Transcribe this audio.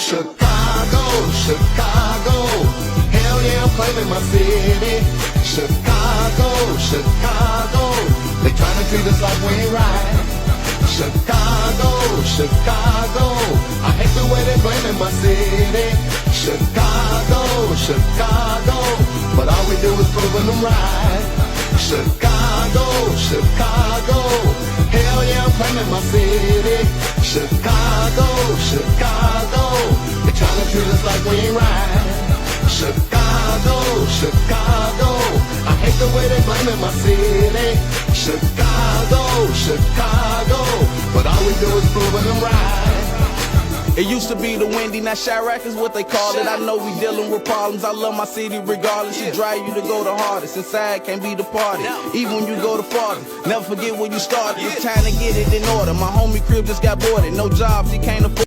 Chicago, Chicago, hell yeah, I'm claiming my city. Chicago, Chicago, they tryna treat us like we ain't right. Chicago, Chicago, I hate the way they blaming my city. Chicago, Chicago, but all we do is proving them right. Chicago, Chicago, hell yeah, I'm claiming my city. Chicago, Chicago, they tryna treat us like we ain't right. Chicago, Chicago, I hate the way they blaming my city. Chicago, Chicago, but all we do is proving them right. It used to be the Wendy, now Chirac is what they call it. I know we dealing with problems, I love my city regardless. It drive you to go the hardest, inside can't be departed. Even when you go the farthest, never forget where you started. It's time to get it in order. My homie crib just got boarded, no jobs, he can't afford.